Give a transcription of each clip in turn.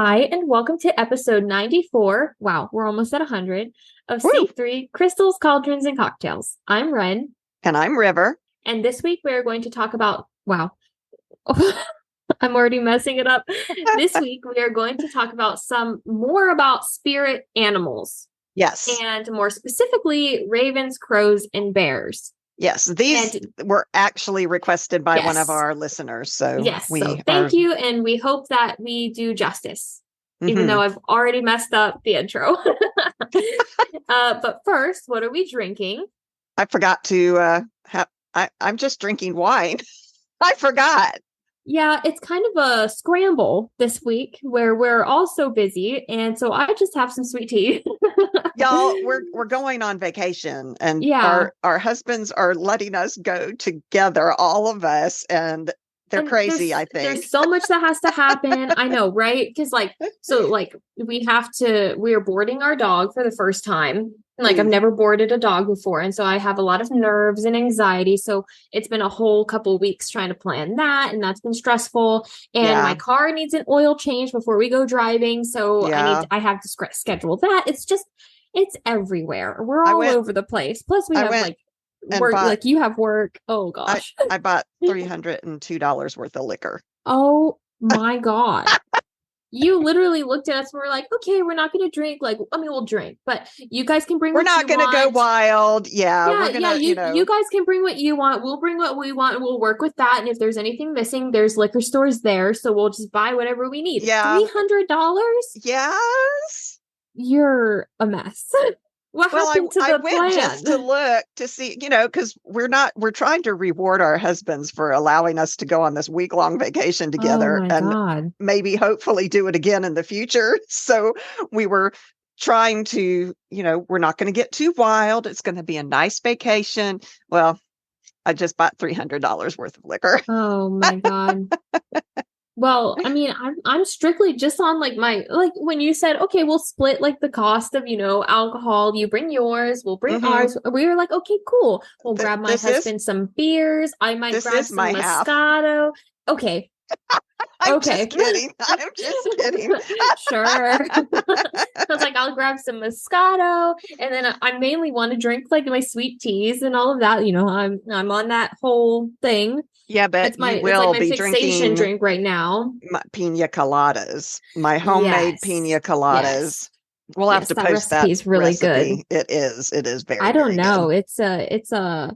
Hi, and welcome to episode 94. Wow, we're almost at 100 of Woo! C3 Crystals, Cauldrons, and Cocktails. I'm Wren, And I'm River. and this week we are going to talk about, wow, I'm already messing it up. This week we are going to talk about some more about spirit animals, Yes. and more specifically, ravens, crows, and bears. Yes. These were actually requested by one of Yes. our listeners. So Yes, we so thank you, and we hope that we do justice, even though I've already messed up the intro. But first, what are we drinking? I forgot to I'm just drinking wine. I forgot. Yeah, it's kind of a scramble this week where we're all so busy, and so I just have some sweet tea. Y'all, we're going on vacation, and Yeah. our husbands are letting us go together, all of us, and they're And crazy, I think. There's so much that has to happen. I know, right? Because we're boarding our dog for the first time. Like, I've never boarded a dog before. And so I have a lot of nerves and anxiety. So it's been a whole couple weeks trying to plan that. And that's been stressful. And my car needs an oil change before we go driving. So I have to schedule that. It's everywhere. We're all over the place. Plus we have work, like you have work. Oh gosh. I bought $302 worth of liquor. Oh my God. You literally looked at us and were like, okay, we're not going to drink. We'll drink, but you guys can bring We're not going to go wild. We're going to, you guys can bring what you want. We'll bring what we want and we'll work with that. And if there's anything missing, there's liquor stores there. So we'll just buy whatever we need. Yeah. $300? Yes. You're a mess. What happened to the plan? I went just to look to see, because we're trying to reward our husbands for allowing us to go on this week-long vacation together God. Maybe hopefully do it again in the future. So we were trying to, we're not going to get too wild. It's going to be a nice vacation. Well, I just bought $300 worth of liquor. Oh my God. Well, I mean, I'm strictly just on when you said, okay, we'll split the cost of, alcohol. You bring yours, we'll bring ours. We were like, okay, cool. We'll grab my husband some beers. I might grab some Moscato. Okay. I'm just kidding. I'm just kidding. Sure. I was like, I'll grab some Moscato, and then I mainly want to drink my sweet teas and all of that. I'm on that whole thing. Yeah, but it's my be fixation drink right now. My pina coladas, my homemade pina coladas. Yes. We'll have to post that. Recipe's really recipe. Good. It is. It is very. I don't know. Good. It's a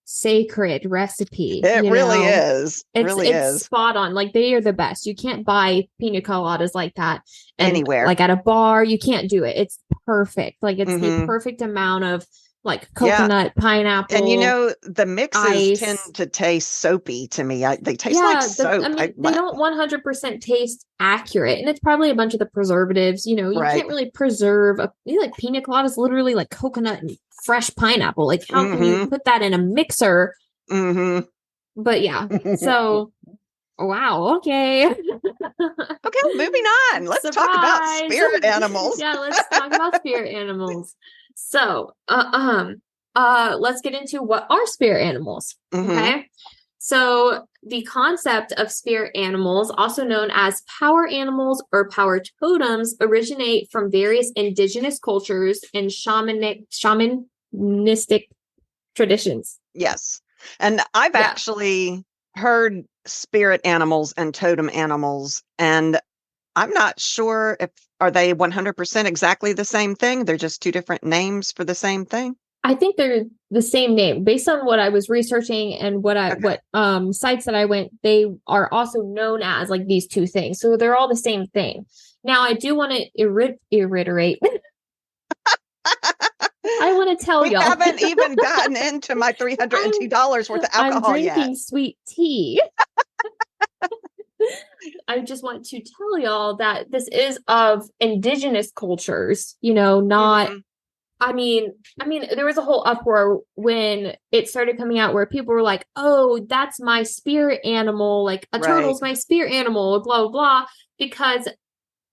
sacred recipe. It really is. It's spot on. They are the best. You can't buy pina coladas like that anywhere. At a bar, you can't do it. It's perfect. It's the perfect amount of coconut, pineapple. And the mixes tend to taste soapy to me. They taste like soap. They don't 100% taste accurate. And it's probably a bunch of the preservatives. You can't really preserve pina coladas, literally coconut and fresh pineapple. How can you put that in a mixer? But yeah, so wow, okay. Okay, moving on. Let's talk about spirit animals. Yeah, let's talk about spirit animals. So, let's get into what are spirit animals. Okay. So the concept of spirit animals, also known as power animals or power totems, originate from various indigenous cultures and shamanistic traditions. Yes. And I've actually heard spirit animals and totem animals, and I'm not sure are they 100% exactly the same thing? They're just two different names for the same thing? I think they're the same name. Based on what I was researching and what sites that I went, they are also known as these two things. So they're all the same thing. Now, I do want to reiterate. I want to tell y'all. We haven't even gotten into my $302 worth of alcohol yet. I'm drinking sweet tea. I just want to tell y'all that this is of indigenous cultures, not, I mean, there was a whole uproar when it started coming out where people were like, oh, that's my spirit animal. A turtle's my spirit animal, blah, blah, blah, because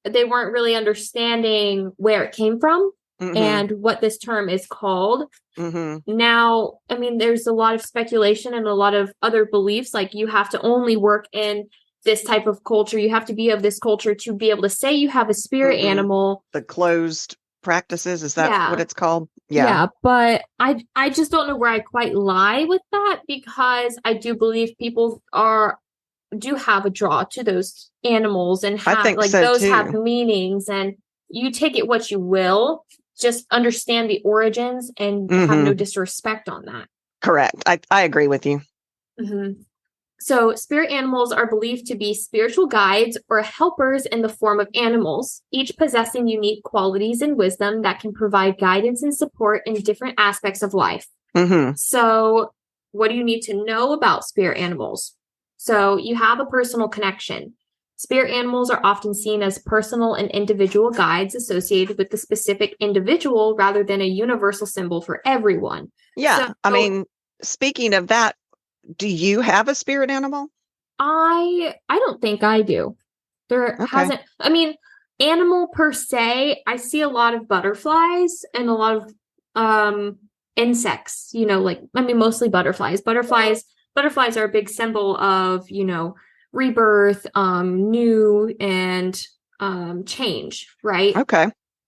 they weren't really understanding where it came from. And what this term is called. Now, there's a lot of speculation and a lot of other beliefs, you have to only work in this type of culture. You have to be of this culture to be able to say you have a spirit animal. The closed practices, is that what it's called? Yeah, but I just don't know where I quite lie with that, because I do believe people do have a draw to those animals, and I think like so those too. have meanings, and you take it what you will. Just understand the origins and have no disrespect on that. Correct. I agree with you. So spirit animals are believed to be spiritual guides or helpers in the form of animals, each possessing unique qualities and wisdom that can provide guidance and support in different aspects of life. So what do you need to know about spirit animals? So you have a personal connection. Spirit animals are often seen as personal and individual guides associated with the specific individual rather than a universal symbol for everyone. Yeah. I mean, speaking of that, do you have a spirit animal? I don't think I do. There hasn't, I mean, animal per se, I see a lot of butterflies and a lot of insects, like, I mean, mostly butterflies. Butterflies are a big symbol of, rebirth, new, and change, right? Okay.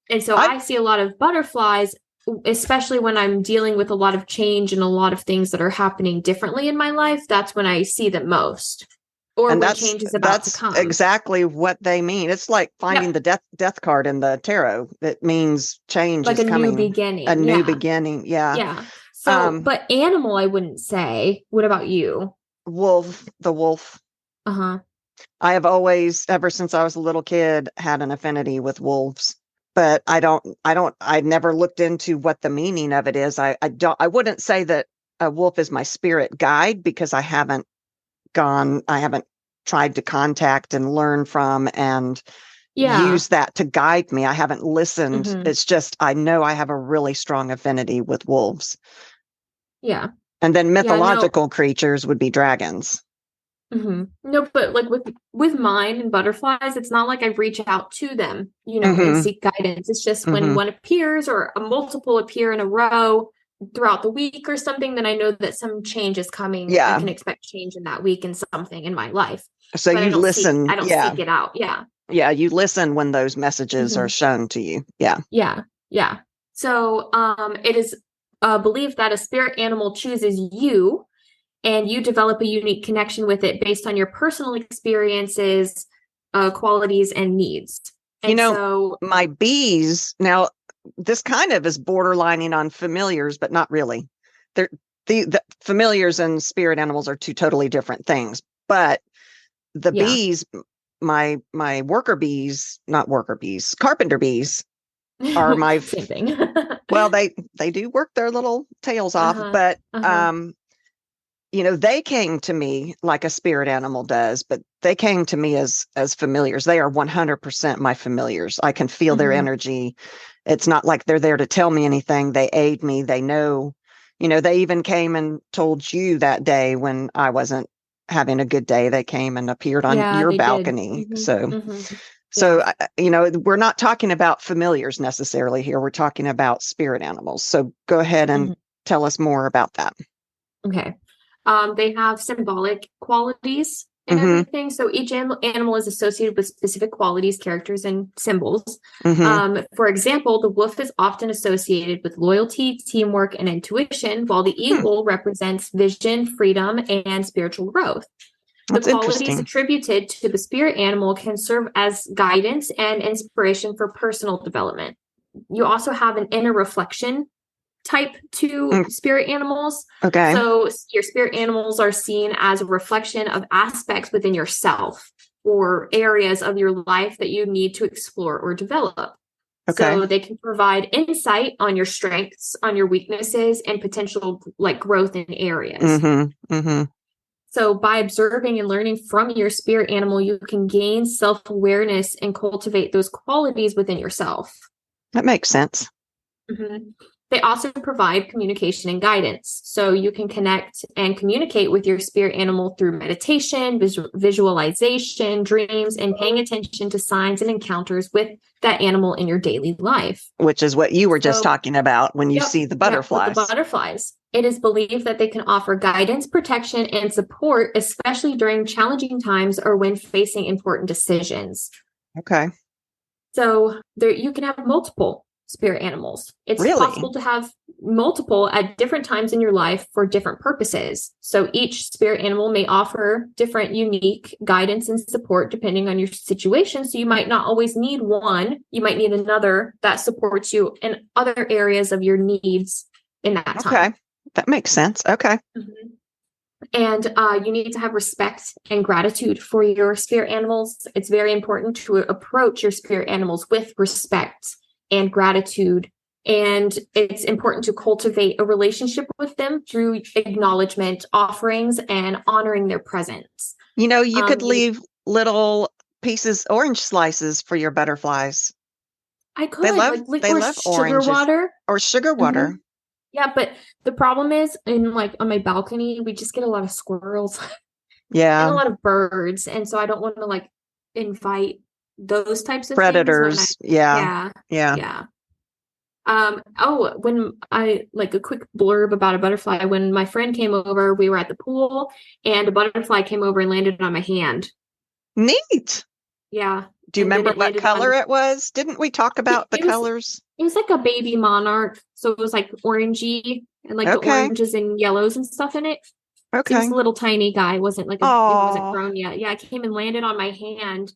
And so I see a lot of butterflies, especially when I'm dealing with a lot of change and a lot of things that are happening differently in my life. That's when I see them most, or when change is about to come. That's exactly what they mean. It's like finding the death card in the tarot. It means change is coming. New beginning. A new beginning. Yeah. Yeah. So, but animal, I wouldn't say. What about you? The wolf. I have always, ever since I was a little kid, had an affinity with wolves. But I never looked into what the meaning of it is. I wouldn't say that a wolf is my spirit guide, because I haven't tried to contact and learn from and use that to guide me. I haven't listened. It's just, I know I have a really strong affinity with wolves. Yeah. And then mythological creatures would be dragons. No, but like with mine and butterflies, it's not like I reach out to them, and seek guidance. It's just when one appears or a multiple appear in a row throughout the week or something, then I know that some change is coming. Yeah. I can expect change in that week and something in my life. So you listen. I don't seek it out. Yeah. Yeah. You listen when those messages are shown to you. Yeah. Yeah. Yeah. So it is believed that a spirit animal chooses you, and you develop a unique connection with it based on your personal experiences, qualities, and needs. And so my bees, now this kind of is borderlining on familiars, but not really. The familiars and spirit animals are two totally different things. But the bees, my worker bees, not worker bees, carpenter bees are my same thing. Well, they do work their little tails off, but they came to me like a spirit animal does, but they came to me as familiars. They are 100% my familiars. I can feel their energy. It's not like they're there to tell me anything. They aid me. They know, they even came and told you that day when I wasn't having a good day. They came and appeared on your balcony. So, we're not talking about familiars necessarily here. We're talking about spirit animals. So go ahead and tell us more about that. Okay. They have symbolic qualities and everything. So each animal is associated with specific qualities, characters, and symbols. For example, the wolf is often associated with loyalty, teamwork, and intuition, while the eagle represents vision, freedom, and spiritual growth. The qualities attributed to the spirit animal can serve as guidance and inspiration for personal development. You also have an inner reflection type to spirit animals. Okay. So your spirit animals are seen as a reflection of aspects within yourself or areas of your life that you need to explore or develop. Okay. So they can provide insight on your strengths, on your weaknesses, and potential growth in areas. So by observing and learning from your spirit animal, you can gain self-awareness and cultivate those qualities within yourself. That makes sense. They also provide communication and guidance. So you can connect and communicate with your spirit animal through meditation, visualization, dreams, and paying attention to signs and encounters with that animal in your daily life. Which is what you were just talking about when you see the butterflies. With the butterflies. It is believed that they can offer guidance, protection, and support, especially during challenging times or when facing important decisions. Okay. So you can have multiple spirit animals. It's possible to have multiple at different times in your life for different purposes. So each spirit animal may offer different unique guidance and support depending on your situation. So you might not always need one. You might need another that supports you in other areas of your needs in that time. Okay. That makes sense. Okay. Mm-hmm. And you need to have respect and gratitude for your spirit animals. It's very important to approach your spirit animals with respect and gratitude. And it's important to cultivate a relationship with them through acknowledgement, offerings, and honoring their presence. You know, you could leave little pieces, orange slices for your butterflies. I could. They love sugar oranges. water. Or sugar water. Mm-hmm. Yeah, but the problem is, on my balcony, we just get a lot of squirrels. Yeah. And a lot of birds. And so I don't want to invite those types of predators. Things Yeah. When I a quick blurb about a butterfly. When my friend came over, we were at the pool and a butterfly came over and landed on my hand. Neat. Yeah. Do you remember what color it was? Didn't we talk about the colors? It was like a baby monarch. So it was orangey and the oranges and yellows and stuff in it. Okay. He was a little tiny guy. It wasn't it wasn't grown yet. Yeah, it came and landed on my hand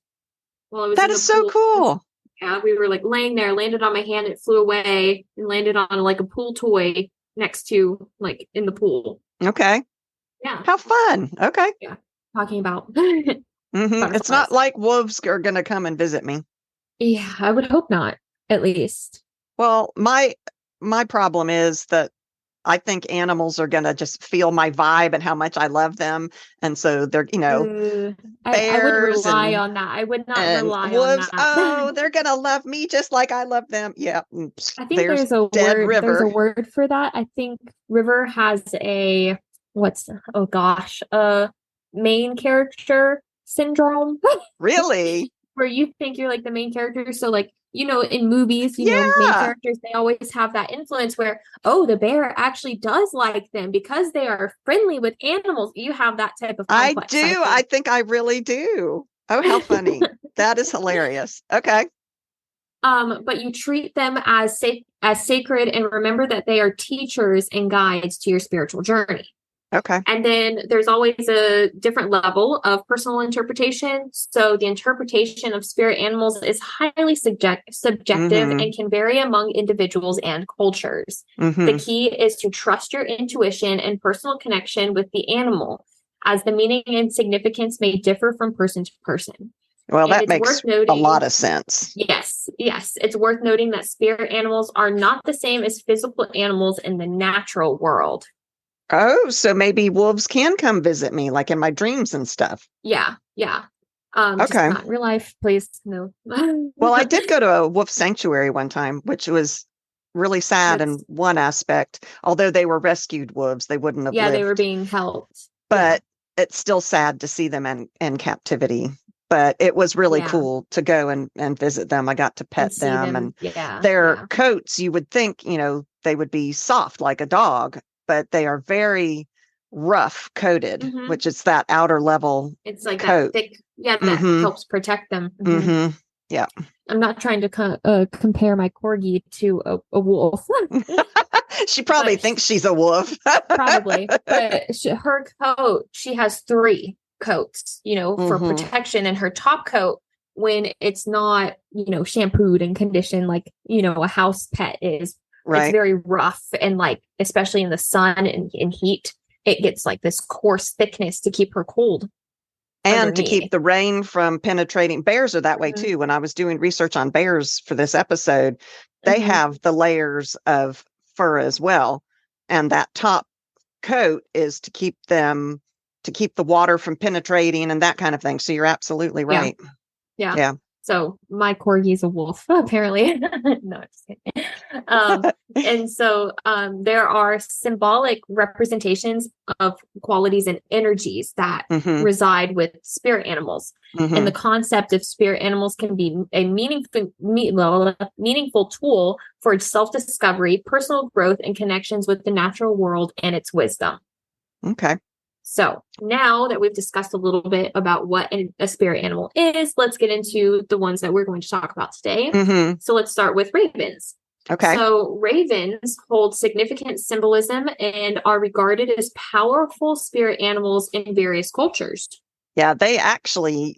while I was in the pool. So cool. Yeah, we were laying there, landed on my hand, it flew away and landed on a pool toy next to in the pool. Okay. Yeah. How fun. Okay. Yeah. Talking about mm-hmm. It's not like wolves are going to come and visit me. Yeah, I would hope not, at least. Well, my problem is that I think animals are going to just feel my vibe and how much I love them. And so they're, bears I would rely on that. I would not rely wolves, on that. Oh, they're going to love me just like I love them. Yeah. I think there's a word. River. There's a word for that. I think River has main character syndrome. Really? Where you think you're the main character. So in movies, main characters, they always have that influence where, the bear actually does like them because they are friendly with animals. You have that type of complex. I do. I think I really do. Oh, how funny. That is hilarious. Okay. But you treat them as sacred and remember that they are teachers and guides to your spiritual journey. Okay. And then there's always a different level of personal interpretation. So the interpretation of spirit animals is highly subjective mm-hmm. and can vary among individuals and cultures. Mm-hmm. The key is to trust your intuition and personal connection with the animal, as the meaning and significance may differ from person to person. Well, that makes a lot of sense. Yes. It's worth noting that spirit animals are not the same as physical animals in the natural world. Oh, so maybe wolves can come visit me, in my dreams and stuff. Yeah. Okay. Just not in real life, please. No. Well, I did go to a wolf sanctuary one time, which was really sad in one aspect. Although they were rescued wolves, they wouldn't have lived. Yeah, they were being helped. But it's still sad to see them in captivity. But it was really cool to go and visit them. I got to pet them. And their coats, you would think, they would be soft like a dog. But they are very rough coated, mm-hmm. which is that outer level. It's coat. that thick, that mm-hmm. helps protect them. Mm-hmm. Mm-hmm. Yeah. I'm not trying to compare my corgi to a wolf. She probably thinks she's a wolf. Probably, but her coat, she has 3 coats, for mm-hmm. protection, and her top coat, when it's not, shampooed and conditioned like, a house pet is. Right. It's very rough and especially in the sun and in heat, it gets this coarse thickness to keep her cold. And underneath. To keep the rain from penetrating. Bears are that way mm-hmm. too. When I was doing research on bears for this episode, they mm-hmm. have the layers of fur as well. And that top coat is to keep the water from penetrating and that kind of thing. So you're absolutely right. Yeah. So my corgi's a wolf, apparently. No, just kidding. Um, and so there are symbolic representations of qualities and energies that reside with spirit animals. And the concept of spirit animals can be a meaningful tool for self-discovery, personal growth, and connections with the natural world and its wisdom. Okay. So now that we've discussed a little bit about what a spirit animal is, let's get into the ones that we're going to talk about today. So let's start with ravens. Okay. So ravens hold significant symbolism and are regarded as powerful spirit animals in various cultures. Yeah, there's a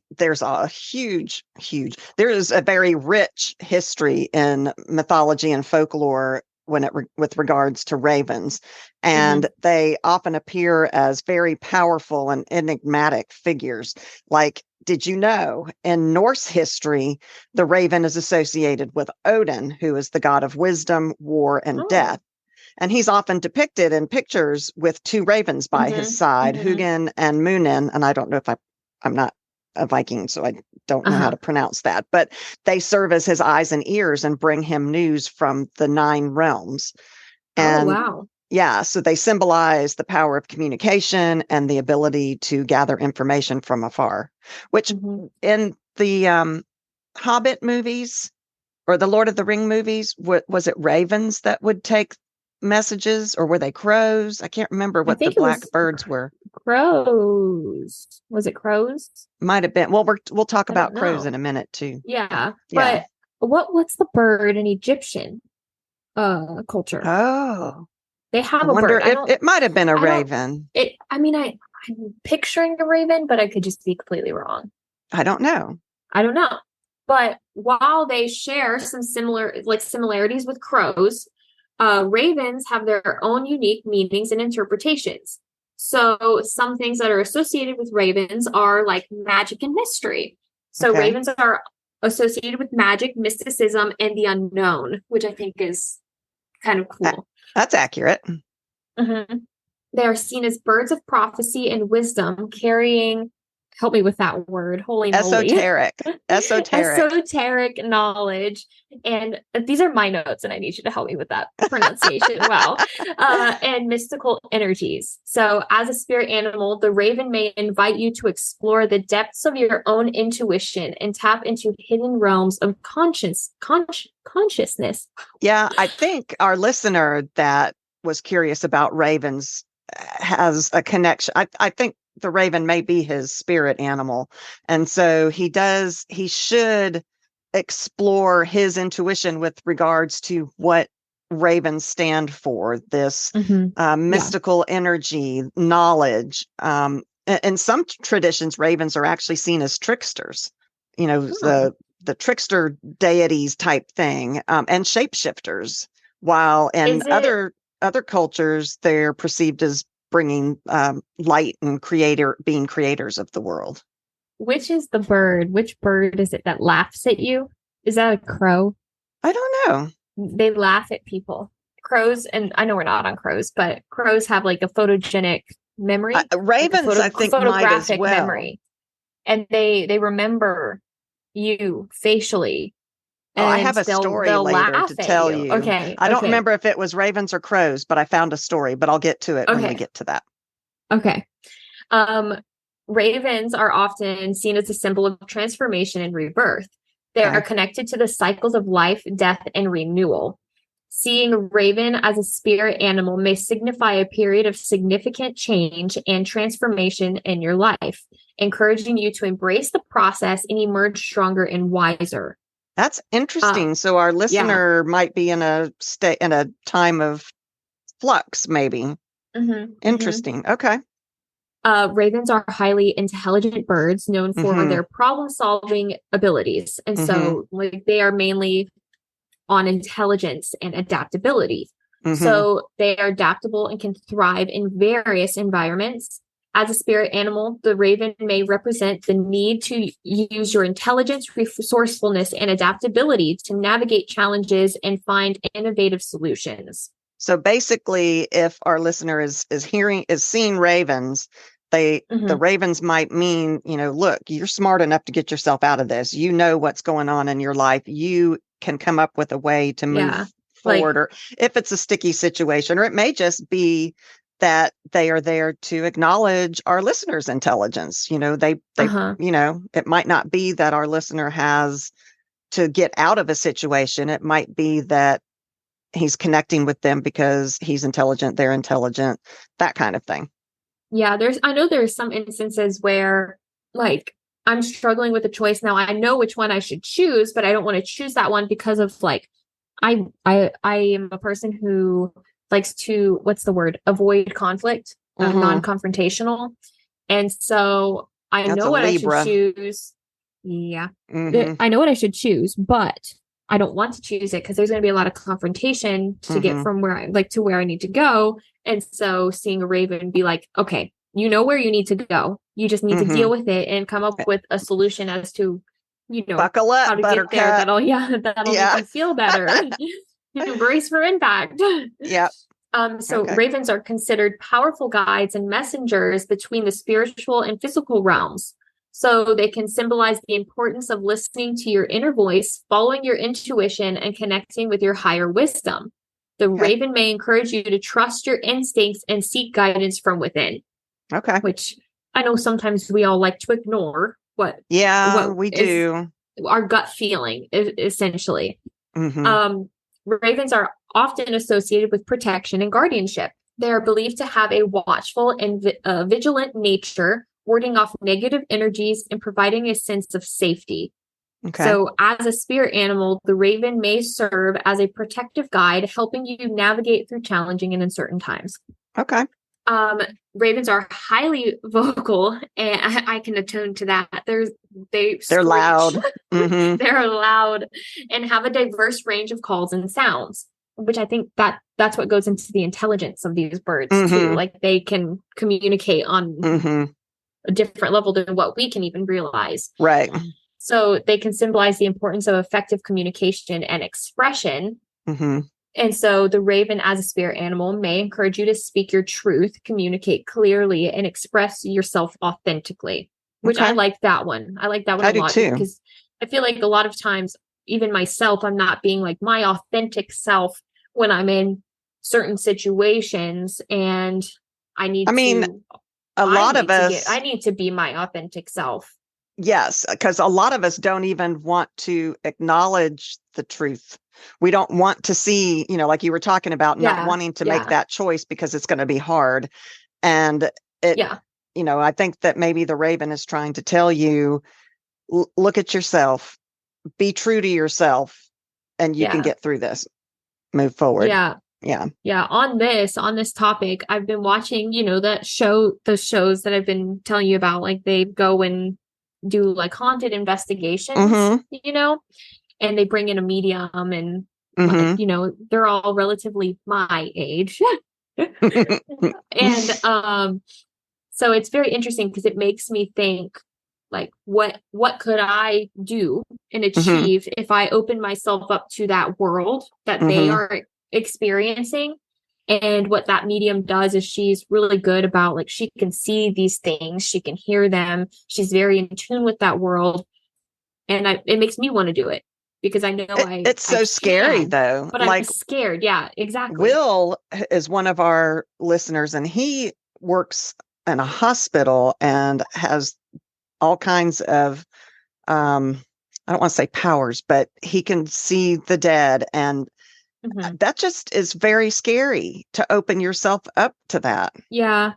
there is a very rich history in mythology and folklore with regards to ravens. And they often appear as very powerful and enigmatic figures. Like, did you know in Norse history, the raven is associated with Odin, who is the god of wisdom, war, and death. And he's often depicted in pictures with two ravens by his side, Hugin and Munin. And I don't know if I'm not a Viking, so I don't know how to pronounce that. But they serve as his eyes and ears and bring him news from the 9 realms. And wow. Yeah, so they symbolize the power of communication and the ability to gather information from afar, which in the Hobbit movies or the Lord of the Ring movies, was it ravens that would take messages, or were they crows? I can't remember what the black birds were. Crows. Was it crows? Might have been. Well, we'll talk about crows in a minute too. Yeah. But what's the bird in Egyptian culture? Oh. They have a bird. It might have been a raven. I'm picturing a raven, but I could just be completely wrong. I don't know. But while they share some similarities with crows, ravens have their own unique meanings and interpretations. So some things that are associated with ravens are like magic and mystery. So ravens are associated with magic, mysticism, and the unknown, which I think is kind of cool. That's accurate. They are seen as birds of prophecy and wisdom, carrying, help me with that word, holy moly. Esoteric knowledge. And these are my notes, and I need you to help me with that pronunciation. Wow. And mystical energies. So as a spirit animal, the raven may invite you to explore the depths of your own intuition and tap into hidden realms of consciousness. Yeah, I think our listener that was curious about ravens has a connection. I think the raven may be his spirit animal. And so he should explore his intuition with regards to what ravens stand for, this mystical energy, knowledge. In some traditions, ravens are actually seen as tricksters, the trickster deities type thing, and shapeshifters, while in other cultures, they're perceived as bringing light and being creators of the world. Which is the bird? Which bird is it that laughs at you? Is that a crow? I don't know. They laugh at people. Crows, and I know we're not on crows, but crows have like a photogenic memory. Ravens, I think, photographic might as well. Memory, and they remember you facially. I have a story later to tell you. Okay. I don't remember if it was ravens or crows, but I found a story, but I'll get to it when we get to that. Okay. Ravens are often seen as a symbol of transformation and rebirth. They are connected to the cycles of life, death, and renewal. Seeing a raven as a spirit animal may signify a period of significant change and transformation in your life, encouraging you to embrace the process and emerge stronger and wiser. That's interesting. So our listener might be in a time of flux, maybe. Interesting. Okay. Ravens are highly intelligent birds known for their problem-solving abilities. And so they are mainly on intelligence and adaptability. So they are adaptable and can thrive in various environments. As a spirit animal, the raven may represent the need to use your intelligence, resourcefulness, and adaptability to navigate challenges and find innovative solutions. So basically, if our listener is seeing ravens, The ravens might mean, look, you're smart enough to get yourself out of this. You know what's going on in your life. You can come up with a way to move forward, or if it's a sticky situation, or it may just be that they are there to acknowledge our listeners' intelligence. It might not be that our listener has to get out of a situation. It might be that he's connecting with them because he's intelligent, they're intelligent, that kind of thing. Yeah, I know there's some instances where like I'm struggling with a choice. Now I know which one I should choose, but I don't want to choose that one because of like I am a person who likes to, avoid conflict, non-confrontational. And so I know what Libra. I should choose. Yeah. I know what I should choose, but I don't want to choose it because there's going to be a lot of confrontation to get from where to where I need to go. And so seeing a raven be like, okay, you know where you need to go. You just need to deal with it and come up with a solution as to, buckle up, how to get there. That'll make you feel better. Brace for impact. Yeah. Ravens are considered powerful guides and messengers between the spiritual and physical realms. So they can symbolize the importance of listening to your inner voice, following your intuition, and connecting with your higher wisdom. The raven may encourage you to trust your instincts and seek guidance from within. Okay. Which I know sometimes we all like to ignore what we do. Our gut feeling, essentially. Ravens are often associated with protection and guardianship. They are believed to have a watchful and vigilant nature, warding off negative energies and providing a sense of safety. Okay. So as a spirit animal, the raven may serve as a protective guide, helping you navigate through challenging and uncertain times. Okay. Ravens are highly vocal, and I can attune to that. They're loud. They're loud and have a diverse range of calls and sounds, which I think that's what goes into the intelligence of these birds too. Like they can communicate on a different level than what we can even realize. Right. So they can symbolize the importance of effective communication and expression. And so the raven as a spirit animal may encourage you to speak your truth, communicate clearly, and express yourself authentically, which I like that one. I like that one a lot because I feel like a lot of times, even myself, I'm not being like my authentic self when I'm in certain situations, and I need to be my authentic self. Yes, because a lot of us don't even want to acknowledge the truth. We don't want to see, like you were talking about, not wanting to make that choice because it's going to be hard. And I think that maybe the raven is trying to tell you, look at yourself, be true to yourself, and you can get through this, move forward. Yeah. On this topic, I've been watching, the shows that I've been telling you about, like they go and do like haunted investigations, and they bring in a medium and they're all relatively my age. And so it's very interesting because it makes me think like what could I do and achieve if I open myself up to that world that they are experiencing. And what that medium does is she's really good about like she can see these things, she can hear them, she's very in tune with that world, and it makes me want to do it because I know it's so scary though. But I'm scared. Yeah, exactly. Will is one of our listeners, and he works in a hospital and has all kinds of I don't want to say powers, but he can see the dead, and that just is very scary to open yourself up to that. Yeah.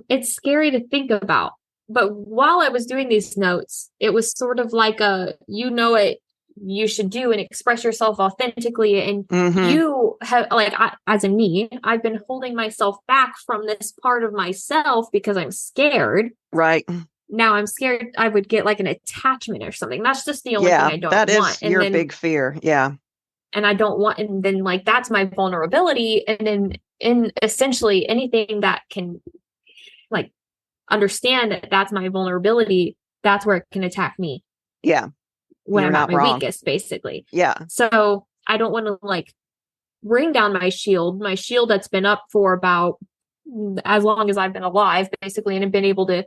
It's scary to think about. But while I was doing these notes, it was sort of like what you should do and express yourself authentically. And you have I've been holding myself back from this part of myself because I'm scared. Right. Now I'm scared I would get like an attachment or something. That's just the only thing I don't want. That is your big fear. Yeah. And I don't want, and then like, that's my vulnerability. And then in essentially anything that can like understand that that's my vulnerability, that's where it can attack me. Yeah. When I'm at my weakest, basically. Yeah. So I don't want to like bring down my shield that's been up for about as long as I've been alive, basically, and have been able to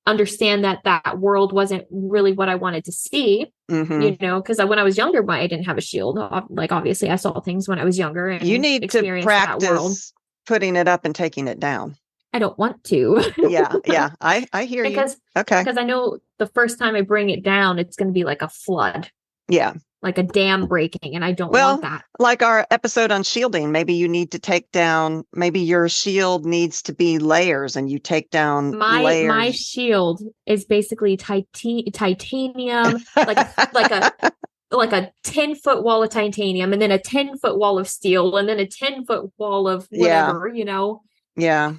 understand that that world wasn't really what I wanted to see, because when I was younger, I didn't have a shield. Like, obviously, I saw things when I was younger You and need to experienced that world. practice putting it up and taking it down. I don't want to. Yeah. I hear you. Okay. Because I know the first time I bring it down, it's going to be like a flood. Yeah. Like a dam breaking, and I don't Well, want that. like our episode on shielding, maybe you need to take down, maybe your shield needs to be layers and you take down layers. My shield is basically titanium, like a 10-foot wall of titanium, and then a 10-foot wall of steel, and then a 10-foot wall of whatever, Yeah.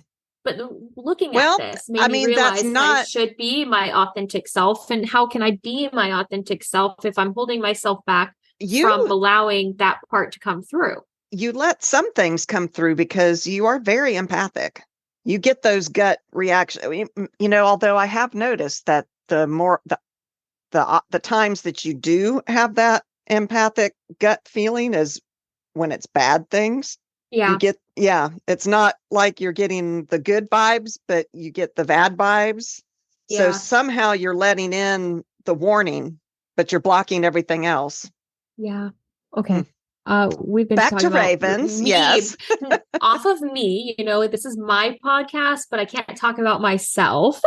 But looking at this made me realize I should be my authentic self. And how can I be my authentic self if I'm holding myself back from allowing that part to come through? You let some things come through because you are very empathic. You get those gut reactions. Although I have noticed that the times that you do have that empathic gut feeling is when it's bad things. Yeah. It's not like you're getting the good vibes, but you get the bad vibes. Yeah. So somehow you're letting in the warning, but you're blocking everything else. Yeah. Okay. We've been back talking to ravens. Yes. Off of me, this is my podcast, but I can't talk about myself.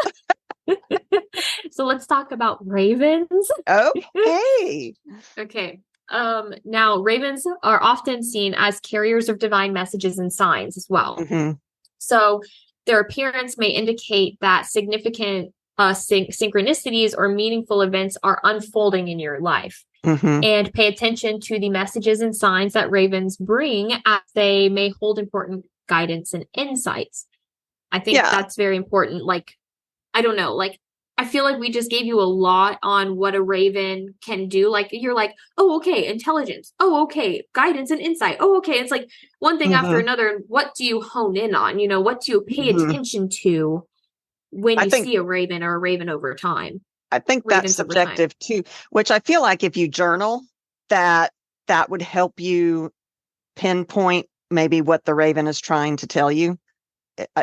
So let's talk about ravens. Okay. Okay. Now, ravens are often seen as carriers of divine messages and signs as well. Mm-hmm. So their appearance may indicate that significant synchronicities or meaningful events are unfolding in your life. Mm-hmm. And pay attention to the messages and signs that ravens bring, as they may hold important guidance and insights. I think that's very important. Like, I don't know, I feel like we just gave you a lot on what a raven can do. Like, you're like, oh, okay, intelligence. Oh, okay, guidance and insight. Oh, okay. It's like one thing after another. What do you hone in on? What do you pay attention to when you see a raven or a raven over time? I think that's subjective too, which I feel like if you journal, that would help you pinpoint maybe what the raven is trying to tell you.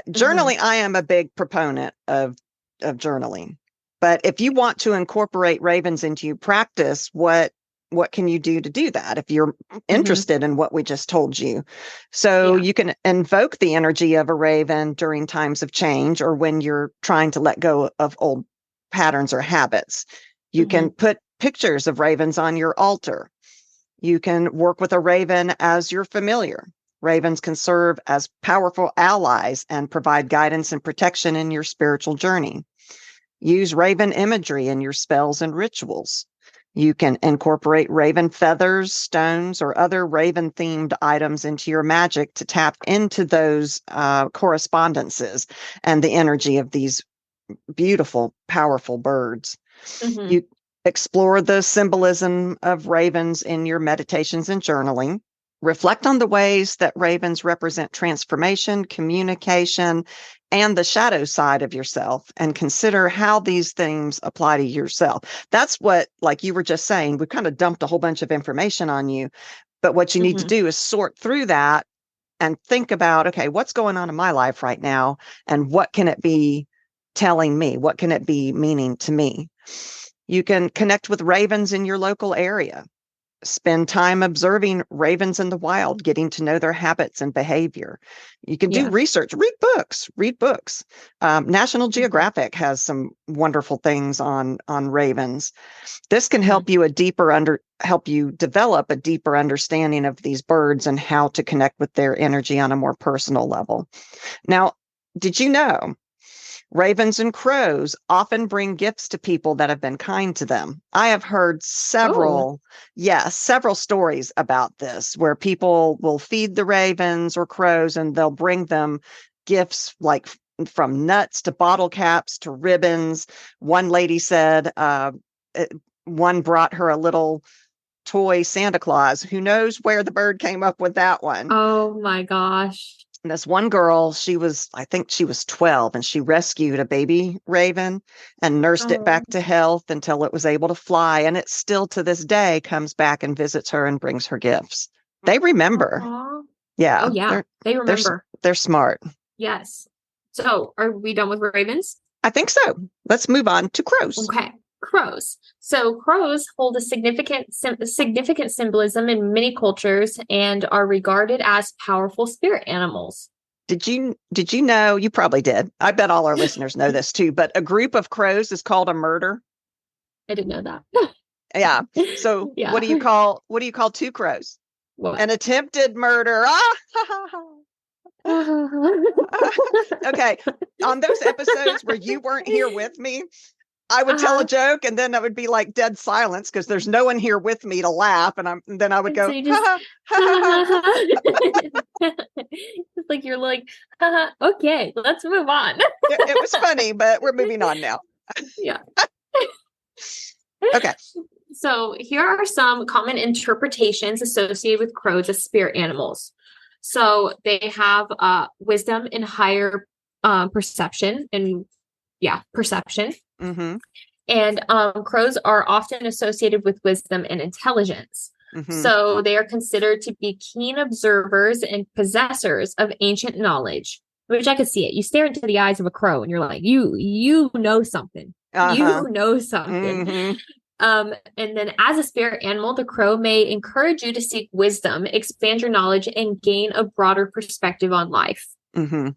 Journaling, I am a big proponent of journaling. But if you want to incorporate ravens into your practice, what can you do to do that if you're interested in what we just told you? So you can invoke the energy of a raven during times of change or when you're trying to let go of old patterns or habits. You can put pictures of ravens on your altar. You can work with a raven as your familiar. Ravens can serve as powerful allies and provide guidance and protection in your spiritual journey. Use raven imagery in your spells and rituals. You can incorporate raven feathers, stones, or other raven-themed items into your magic to tap into those correspondences and the energy of these beautiful, powerful birds. You explore the symbolism of ravens in your meditations and journaling. Reflect on the ways that ravens represent transformation, communication, and the shadow side of yourself, and consider how these themes apply to yourself. That's what, like you were just saying, we kind of dumped a whole bunch of information on you, but what you need to do is sort through that and think about, okay, what's going on in my life right now, and what can it be telling me? What can it be meaning to me? You can connect with ravens in your local area. Spend time observing ravens in the wild, getting to know their habits and behavior. You can do research, read books. National Geographic has some wonderful things on ravens. This can help you help you develop a deeper understanding of these birds and how to connect with their energy on a more personal level. Now, did you know ravens and crows often bring gifts to people that have been kind to them? I have heard several stories about this where people will feed the ravens or crows and they'll bring them gifts like from nuts to bottle caps to ribbons. One lady said one brought her a little toy Santa Claus. Who knows where the bird came up with that one? Oh my gosh. And this one girl, I think she was 12, and she rescued a baby raven and nursed it back to health until it was able to fly. And it still to this day comes back and visits her and brings her gifts. They remember. Aww. Yeah. Oh yeah. They remember. They're smart. Yes. So are we done with ravens? I think so. Let's move on to crows. Okay. Crows. So crows hold a significant symbolism in many cultures and are regarded as powerful spirit animals. Did you know, you probably did. I bet all our listeners know this too, but a group of crows is called a murder. I didn't know that. Yeah. So Yeah. what do you call two crows? What? An attempted murder. Okay. On those episodes where you weren't here with me, I would tell a joke and then I would be like dead silence because there's no one here with me to laugh. And then I would go, so you just, it's like you're like, okay, let's move on. it was funny, but we're moving on now. Yeah. Okay. So here are some common interpretations associated with crows as spirit animals. So they have wisdom and higher perception and perception. Mm-hmm. And crows are often associated with wisdom and intelligence. Mm-hmm. So they are considered to be keen observers and possessors of ancient knowledge, which I could see it. You stare into the eyes of a crow and you're like, you know something. You know something. Mm-hmm. And then as a spirit animal, the crow may encourage you to seek wisdom, expand your knowledge, and gain a broader perspective on life. Mm-hmm.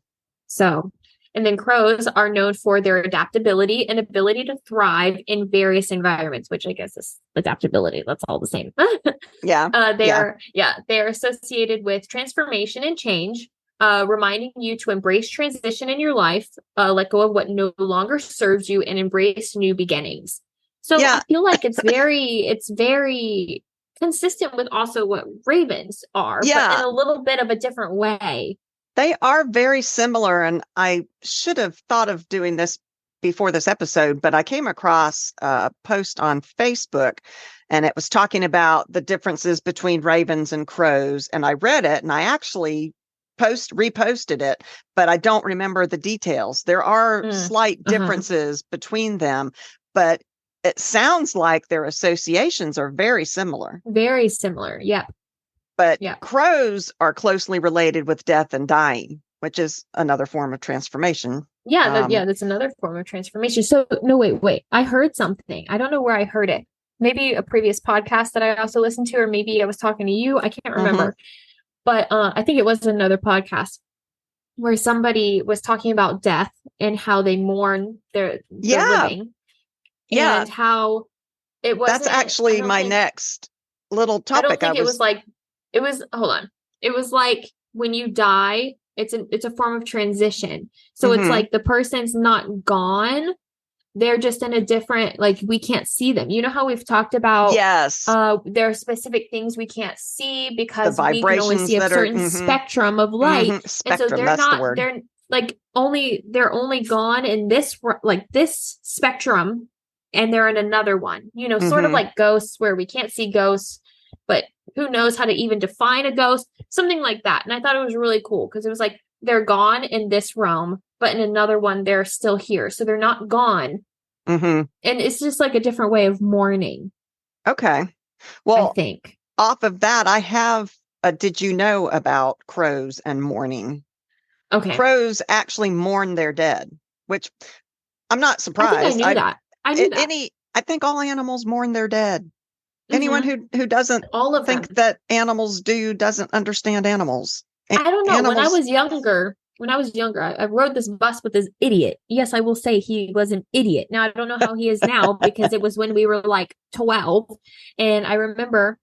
So, and then crows are known for their adaptability and ability to thrive in various environments, which I guess is adaptability. That's all the same. They are associated with transformation and change, reminding you to embrace transition in your life, let go of what no longer serves you, and embrace new beginnings. So I feel like it's very consistent with also what ravens are, but in a little bit of a different way. They are very similar, and I should have thought of doing this before this episode, but I came across a post on Facebook, and it was talking about the differences between ravens and crows, and I read it, and I actually reposted it, but I don't remember the details. There are slight differences between them, but it sounds like their associations are very similar. Very similar, yeah. But crows are closely related with death and dying, which is another form of transformation. Yeah, that's another form of transformation. So, no, wait. I heard something. I don't know where I heard it. Maybe a previous podcast that I also listened to, or maybe I was talking to you. I can't remember. But I think it was another podcast where somebody was talking about death and how they mourn their living. Yeah. And how it was. That's actually my next little topic. I don't think it was, hold on. It was like when you die, it's a form of transition. So it's like the person's not gone. They're just in a different, like, we can't see them. You know how we've talked about, there are specific things we can't see because we can only see a certain spectrum of light. Spectrum, and so they're only gone in this spectrum, and they're in another one, sort of like ghosts where we can't see ghosts, but who knows how to even define a ghost, something like that. And I thought it was really cool because it was like, they're gone in this realm, but in another one, they're still here. So they're not gone. And it's just like a different way of mourning. Okay. Well, I think off of that, I have did you know about crows and mourning? Okay. Crows actually mourn their dead, which I'm not surprised. I knew that. I think all animals mourn their dead. Anyone who doesn't think that animals doesn't understand animals. I don't know. When I was younger, I rode this bus with this idiot. Yes, I will say he was an idiot. Now, I don't know how he is now because it was when we were like 12. And I remember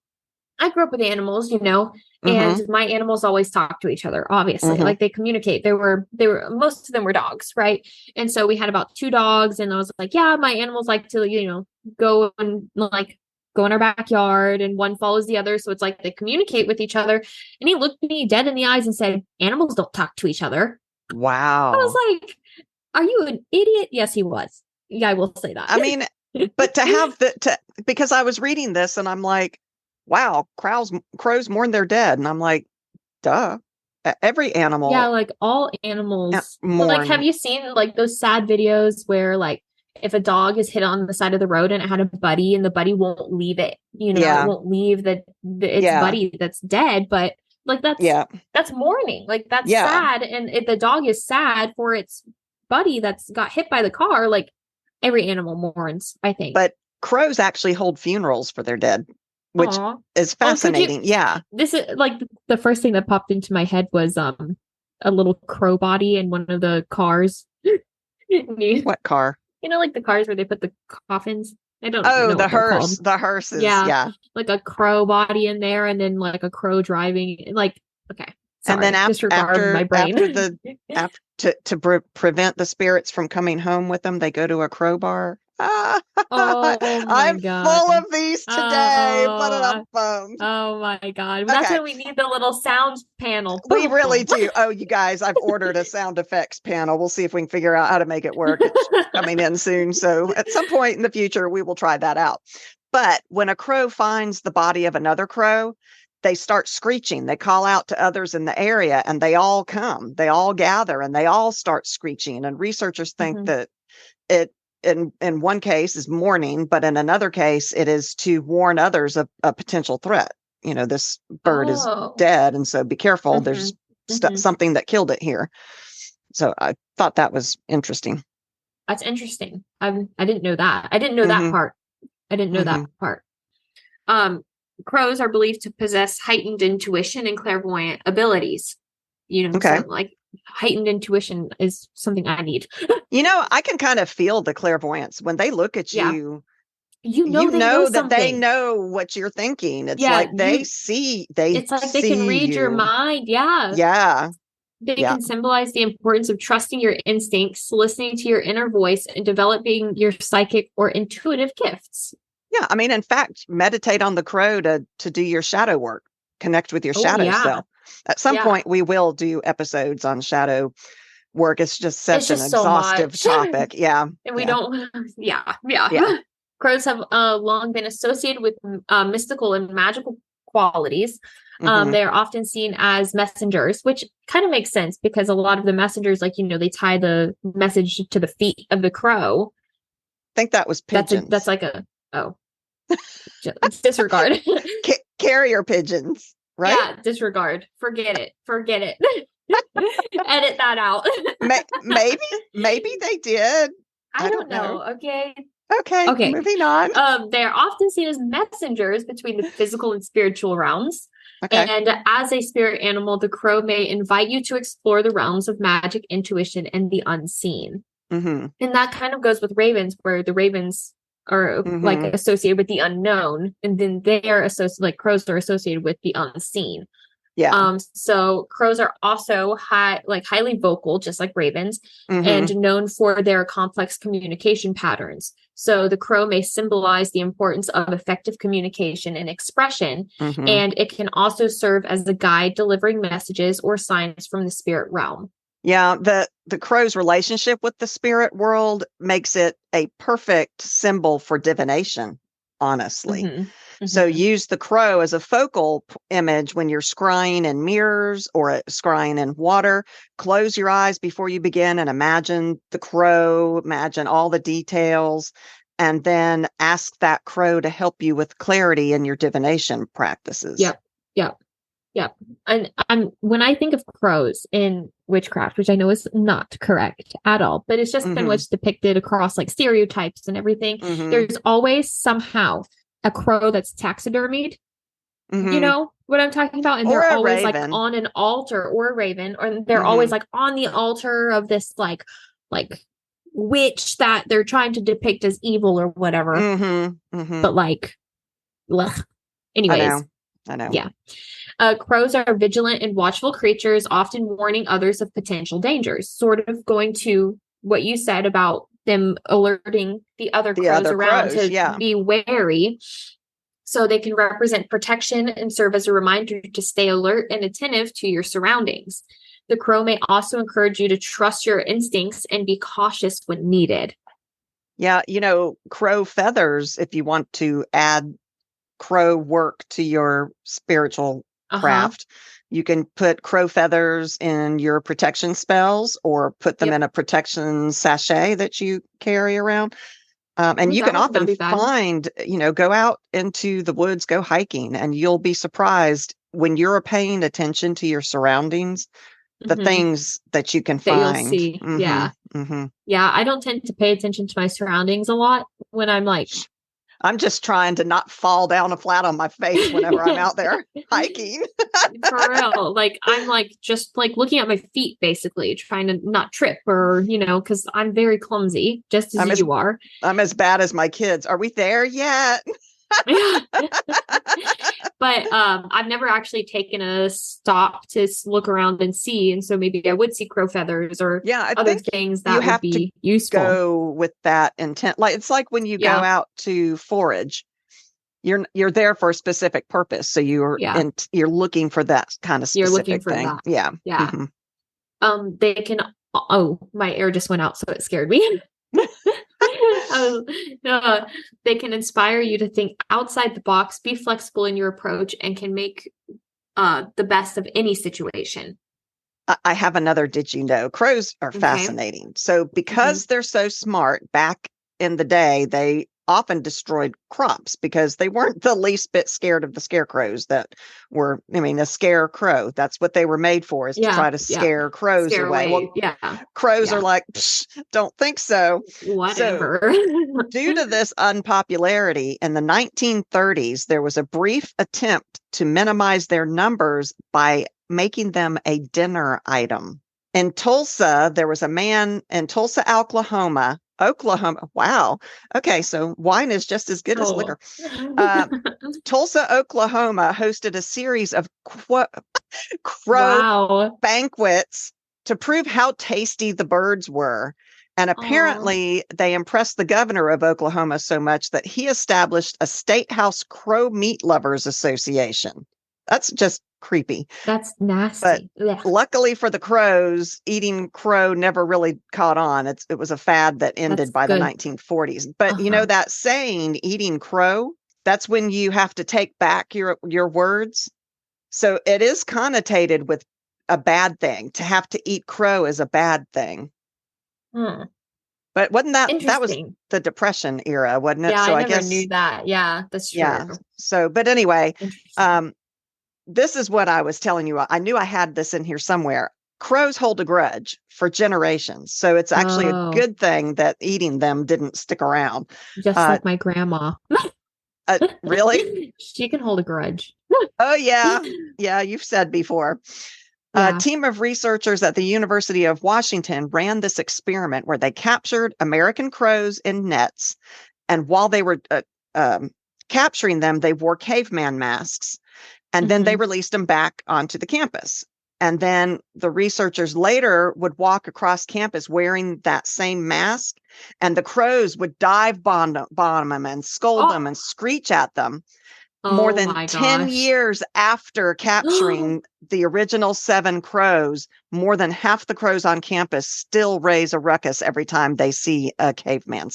I grew up with animals, and my animals always talk to each other, obviously. Like they communicate. They were most of them were dogs, right? And so we had about 2 dogs, and I was like, yeah, my animals like to, go and like go in our backyard, and one follows the other. So it's like they communicate with each other. And he looked me dead in the eyes and said, animals don't talk to each other. Wow. I was like, are you an idiot? Yes, he was. Yeah, I will say that. I mean, but to have because I was reading this and I'm like, wow, crows mourn their dead. And I'm like, duh. Every animal. Yeah, like all animals. Mourn. Like, have you seen like those sad videos where like, if a dog is hit on the side of the road and it had a buddy and the buddy won't leave it, it won't leave its buddy that's dead, but Like Yeah. that's mourning. Like that's Yeah. sad. And if the dog is sad for its buddy that's got hit by the car, like every animal mourns, I think. But crows actually hold funerals for their dead, which Aw. is fascinating. Yeah. This is like the first thing that popped into my head was a little crow body in one of the cars. What car? You know, like the cars where they put the coffins. I don't Oh, know the what they're hearse. called. The hearses. Yeah. Yeah. Like a crow body in there, and then like a crow driving. Like, okay. Sorry, And then disregard my brain. to prevent the spirits from coming home with them, they go to a crowbar. Oh my I'm God. full of these today. Put it on phone. Oh my God. That's when we need the little sound panel. We really do. Oh, you guys, I've ordered a sound effects panel. We'll see if we can figure out how to make it work. It's coming in soon. So at some point in the future, we will try that out. But when a crow finds the body of another crow, they start screeching. They call out to others in the area, and they all come. They all gather, and they all start screeching. And researchers think that it, in one case, is mourning, but in another case, it is to warn others of a potential threat. You know, this bird is dead, and so be careful. There's something that killed it here. So I thought that was interesting. That's interesting. I didn't know that. I didn't know that part. I didn't know that part. Crows are believed to possess heightened intuition and clairvoyant abilities. You know, so like heightened intuition is something I need. You know, I can kind of feel the clairvoyance when they look at you. You know that they know what you're thinking. It's like it's like they can read your mind. Yeah. Yeah. They can symbolize the importance of trusting your instincts, listening to your inner voice, and developing your psychic or intuitive gifts. Yeah. I mean, in fact, meditate on the crow to do your shadow work, connect with your shadow self. At some point, we will do episodes on shadow work. It's just such an exhaustive topic. Yeah. And we don't. Yeah. Crows have long been associated with mystical and magical qualities. They are often seen as messengers, which kind of makes sense because a lot of the messengers, like, you know, they tie the message to the feet of the crow. I think that was pigeons. That's like disregard. Carrier pigeons, right? Yeah, disregard. Forget it. Edit that out. Maybe they did. I don't know. Okay. Moving on. They are often seen as messengers between the physical and spiritual realms. Okay. And as a spirit animal, the crow may invite you to explore the realms of magic, intuition, and the unseen. And that kind of goes with ravens, where the ravens are like associated with the unknown, and then they are associated, like crows are associated with the unseen. Yeah. So crows are also highly vocal, just like ravens, and known for their complex communication patterns. So the crow may symbolize the importance of effective communication and expression, and it can also serve as a guide delivering messages or signs from the spirit realm. Yeah, the crow's relationship with the spirit world makes it a perfect symbol for divination, honestly. So use the crow as a focal image when you're scrying in mirrors or scrying in water. Close your eyes before you begin and imagine the crow, imagine all the details, and then ask that crow to help you with clarity in your divination practices. Yep. And when I think of crows in witchcraft, which I know is not correct at all, but it's just been what's depicted across like stereotypes and everything, there's always somehow a crow that's taxidermied. You know what I'm talking about? And they're always like on an altar, or a raven, or they're always like on the altar of this like witch that they're trying to depict as evil or whatever. But like, anyways. I know. Yeah. Crows are vigilant and watchful creatures, often warning others of potential dangers, sort of going to what you said about them alerting the other crows around to be wary. So they can represent protection and serve as a reminder to stay alert and attentive to your surroundings. The crow may also encourage you to trust your instincts and be cautious when needed. Yeah, you know, crow feathers, if you want to add crow work to your spiritual craft, you can put crow feathers in your protection spells or put them in a protection sachet that you carry around. And you can often find, go out into the woods, go hiking, and you'll be surprised when you're paying attention to your surroundings, the things that you can find. You'll see. Yeah. Yeah. I don't tend to pay attention to my surroundings a lot when I'm like, I'm just trying to not fall down a flat on my face whenever I'm out there hiking. For real. Like, I'm like, just like looking at my feet, basically trying to not trip or, because I'm very clumsy, just as you are. I'm as bad as my kids. Are we there yet? But I've never actually taken a stop to look around and see, and so maybe I would see crow feathers or other things that would be useful. Go with that intent. Like it's like when you go out to forage, you're there for a specific purpose, so you're looking for that kind of specific thing. That. They can. Oh, my air just went out, so it scared me. They can inspire you to think outside the box, be flexible in your approach, and can make the best of any situation. I have another did you know. Crows are fascinating. So because they're so smart, back in the day, they often destroyed crops because they weren't the least bit scared of the scarecrows that were, a scarecrow. That's what they were made for, is to try to scare crows away. Well, crows are like, don't think so. Whatever. So, due to this unpopularity in the 1930s, there was a brief attempt to minimize their numbers by making them a dinner item. In Tulsa, there was a man in Tulsa, Oklahoma. Wow. Okay. So wine is just as good as liquor. Tulsa, Oklahoma hosted a series of crow banquets to prove how tasty the birds were. And apparently they impressed the governor of Oklahoma so much that he established a state house crow meat lovers association. That's just creepy. That's nasty. But luckily for the crows, eating crow never really caught on. It was a fad that ended by the 1940s. But that saying, eating crow, that's when you have to take back your words. So it is connotated with a bad thing. To have to eat crow is a bad thing. But wasn't that was the Depression era, wasn't it? Yeah, so I never knew that. Yeah, that's true. Yeah. So, but anyway, this is what I was telling you. I knew I had this in here somewhere. Crows hold a grudge for generations. So it's actually a good thing that eating them didn't stick around. Just like my grandma. Really? She can hold a grudge. Oh, yeah. Yeah, you've said before. A team of researchers at the University of Washington ran this experiment where they captured American crows in nets. And while they were capturing them, they wore caveman masks. And then they released them back onto the campus. And then the researchers later would walk across campus wearing that same mask. And the crows would dive bomb them and scold them and screech at them. More than 10 years after capturing the original 7 crows, more than half the crows on campus still raise a ruckus every time they see a caveman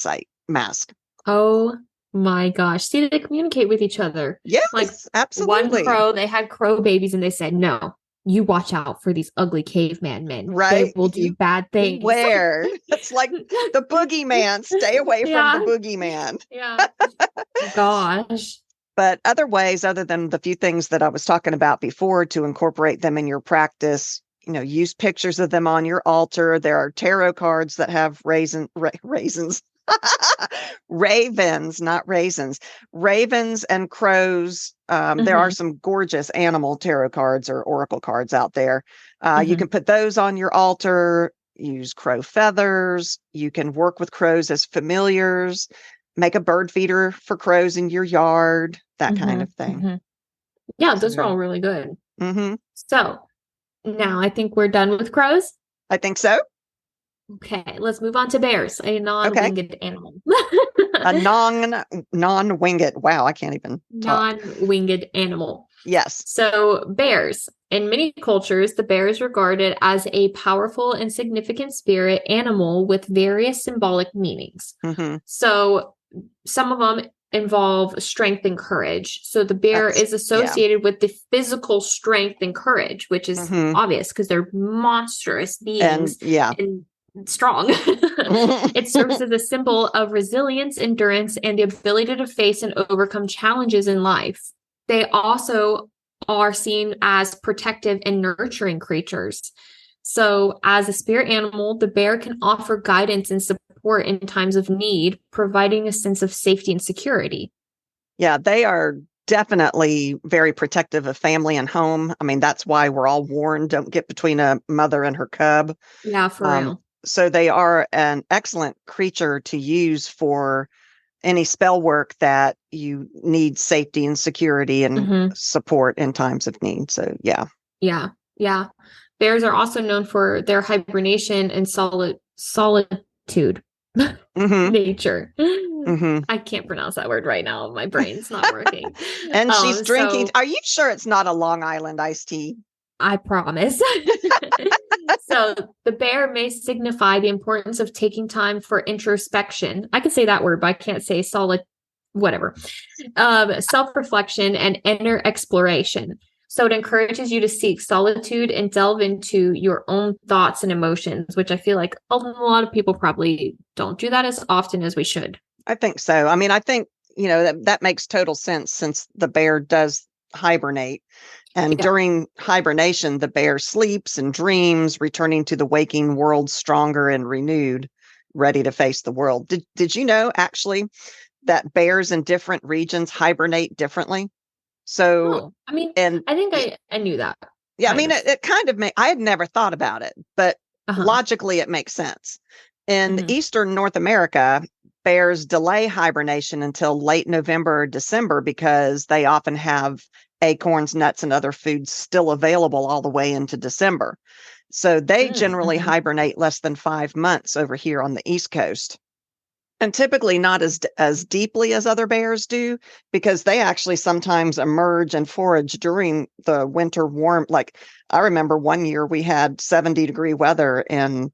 mask. Oh my gosh. See, they communicate with each other. Yes, like absolutely. One crow, they had crow babies and they said, no, you watch out for these ugly caveman men. Right. They will do bad things. Beware. It's like the boogeyman. Stay away from the boogeyman. Yeah. Gosh. But other ways, other than the few things that I was talking about before, to incorporate them in your practice, use pictures of them on your altar. There are tarot cards that have raisins. Ravens, not raisins. Ravens and crows. There are some gorgeous animal tarot cards or oracle cards out there. You can put those on your altar. Use crow feathers. You can work with crows as familiars. Make a bird feeder for crows in your yard. That kind of thing. Yeah, those are all really good. So now I think we're done with crows. I think so. Okay, let's move on to bears, a non-winged animal. A non-winged. Wow, I can't even talk. Non-winged animal. Yes. So bears. In many cultures, the bear is regarded as a powerful and significant spirit animal with various symbolic meanings. So some of them involve strength and courage. So the bear is associated with the physical strength and courage, which is obvious because they're monstrous beings. And strong. It serves as a symbol of resilience, endurance, and the ability to face and overcome challenges in life. They also are seen as protective and nurturing creatures. So, as a spirit animal, the bear can offer guidance and support in times of need, providing a sense of safety and security. Yeah, they are definitely very protective of family and home. I mean, that's why we're all warned, don't get between a mother and her cub. Yeah, for real. So they are an excellent creature to use for any spell work that you need safety and security and support in times of need. So, yeah. Yeah. Yeah. Bears are also known for their hibernation and solitude nature. I can't pronounce that word right now. My brain's not working. And she's drinking. Are you sure it's not a Long Island iced tea? I promise. So the bear may signify the importance of taking time for introspection. I can say that word, but I can't say whatever. Self-reflection and inner exploration. So it encourages you to seek solitude and delve into your own thoughts and emotions, which I feel like a lot of people probably don't do that as often as we should. I think so. I mean, I think, that makes total sense since the bear does hibernate. And during hibernation, the bear sleeps and dreams, returning to the waking world stronger and renewed, ready to face the world. Did you know, actually, that bears in different regions hibernate differently? So, I think I knew that. Yeah, I mean, it kind of I had never thought about it, but logically it makes sense. In Eastern North America, bears delay hibernation until late November or December because they often have acorns, nuts, and other foods still available all the way into December. So they generally hibernate less than 5 months over here on the East Coast. And typically not as deeply as other bears do, because they actually sometimes emerge and forage during the winter warm. Like I remember one year we had 70-degree weather in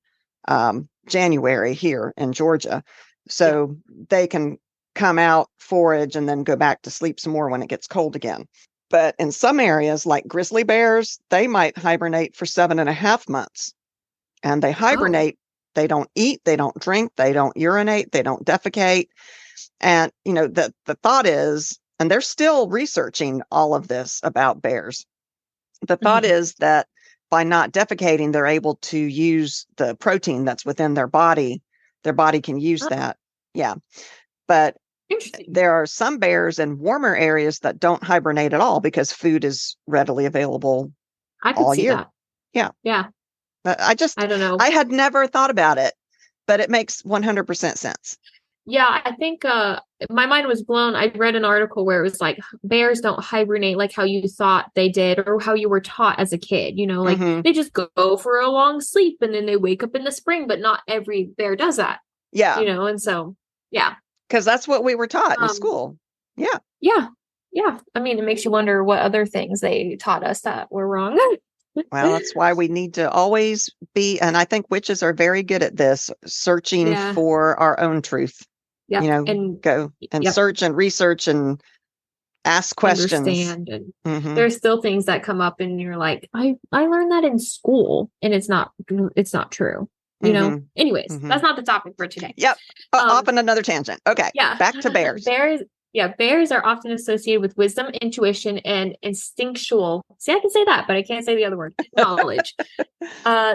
January here in Georgia. So they can come out, forage, and then go back to sleep some more when it gets cold again. But in some areas like grizzly bears, they might hibernate for 7.5 months. And they hibernate. They don't eat, they don't drink, they don't urinate, they don't defecate. And, the thought is, and they're still researching all of this about bears. The thought is that by not defecating, they're able to use the protein that's within their body. Their body can use that. Yeah. But there are some bears in warmer areas that don't hibernate at all because food is readily available all year. That. Yeah. Yeah. I don't know. I had never thought about it, but it makes 100% sense. Yeah, I think my mind was blown. I read an article where it was like bears don't hibernate like how you thought they did or how you were taught as a kid. They just go for a long sleep and then they wake up in the spring, but not every bear does that. Yeah. And so, yeah. Because that's what we were taught in school. Yeah. Yeah. Yeah. I mean, it makes you wonder what other things they taught us that were wrong. Well, that's why we need to always be, and I think witches are very good at this, searching for our own truth. Yeah. And go and search and research and ask questions. Understand. And there's still things that come up and you're like, I learned that in school and it's not true. Anyways, that's not the topic for today. Yep. Off on another tangent. Okay. Yeah. Back to bears. Bears are often associated with wisdom, intuition, and instinctual. See, I can say that, but I can't say the other word. Knowledge.